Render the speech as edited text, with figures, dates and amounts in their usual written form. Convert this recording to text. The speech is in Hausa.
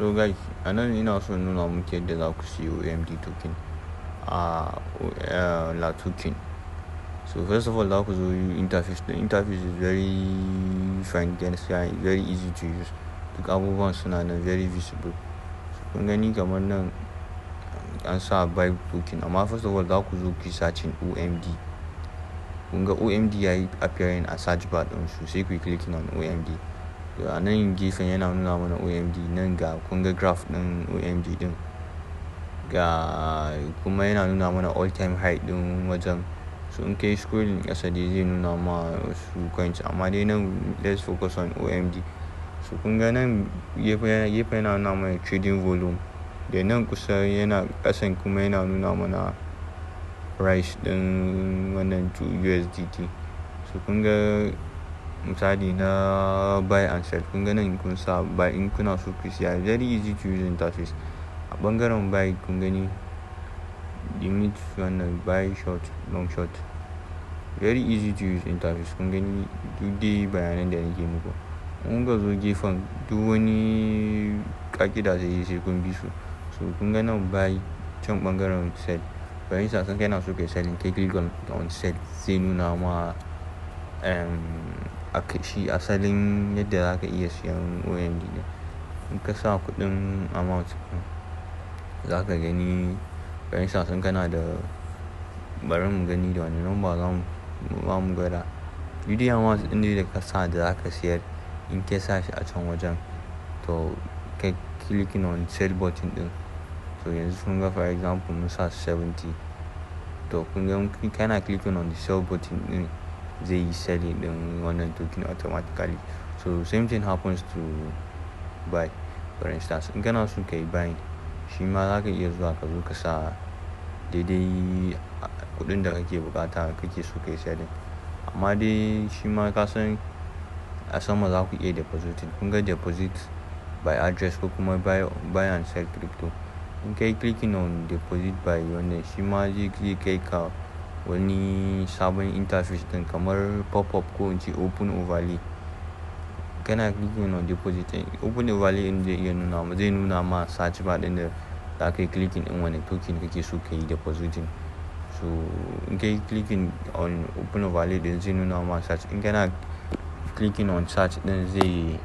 So guys, anan ina so nuna muku yadda za ku siyo OMD token a Latoken. So first of all, za ku zo interface. The interface is very fine, very easy to use. Duk abubuwan suna nan very visible. So kun gani kamar nan an sa buy token, amma first of all za ku zo ku searching OMD. Kun ga OMD yayi appearing a search bar din su, sai ku yi clicking on OMD. A nan gefen yana nuna mana OMD, nan ga kun ga graph din OMD din, ga kuma yana nuna mana all time high din wajen. So in kai scrolling ƙasa dai zai nuna ma wasu coins, amma dai nan let's focus on OMD. So kun ga nan gefe yana nuna mana trading volume, da nan kusa yana ƙasan kuma yana nuna mana price din wannan USDT. So kun ga misali na buy and sell, kun ga nan kun sa buy in kuna so ku siya, very easy to use interface. A bangaren buy kun gani limit wannan buy short long short, very easy to use interface. Kun gani duk dai bayanan da nake muku. Kun ga zo gefen duk wani ƙa'ida sai kun bi su. So kun ga nan buy, can bangaren sell. For instance, kai na so kai selling, kai click on sell, zai nuna ma shi asalin yadda za ka iya siyan OMD ne. In ka sa kuɗin amount za ka gani. For instance, kana da, bari mu gani da wani number za mu gwada. Duk amount ɗin da ka sa da za ka siyar, in ka sa shi a can wajen, to kai clicking on sell button ɗin. So yanzu kun ga for example mun sa 70, to kun ga kana clicking on the sell button ɗin zai yi selling ɗin wannan token automatically. So same thing happens to buy. For instance, in kana so ka yi buying, shi ma za ka iya zuwa ka zo ka sa daidai kuɗin da kake bukata kake so ka yi selling. Amma dai shi ma ka san a sama za ku iya depositing. Kun ga deposit by address ko kuma buy and sell crypto. In kai clicking on deposit by wannan, shi ma zai kai ka wani sabon interface din kamar pop-up ko in ce open overlay. Kana clicking on deposit, open overlay din zai nuna ma search bar din da za ka yi clicking din wani token kake so ka yi depositing. So in kai clicking on open overlay din zai nuna ma search. In kana clicking on search din zai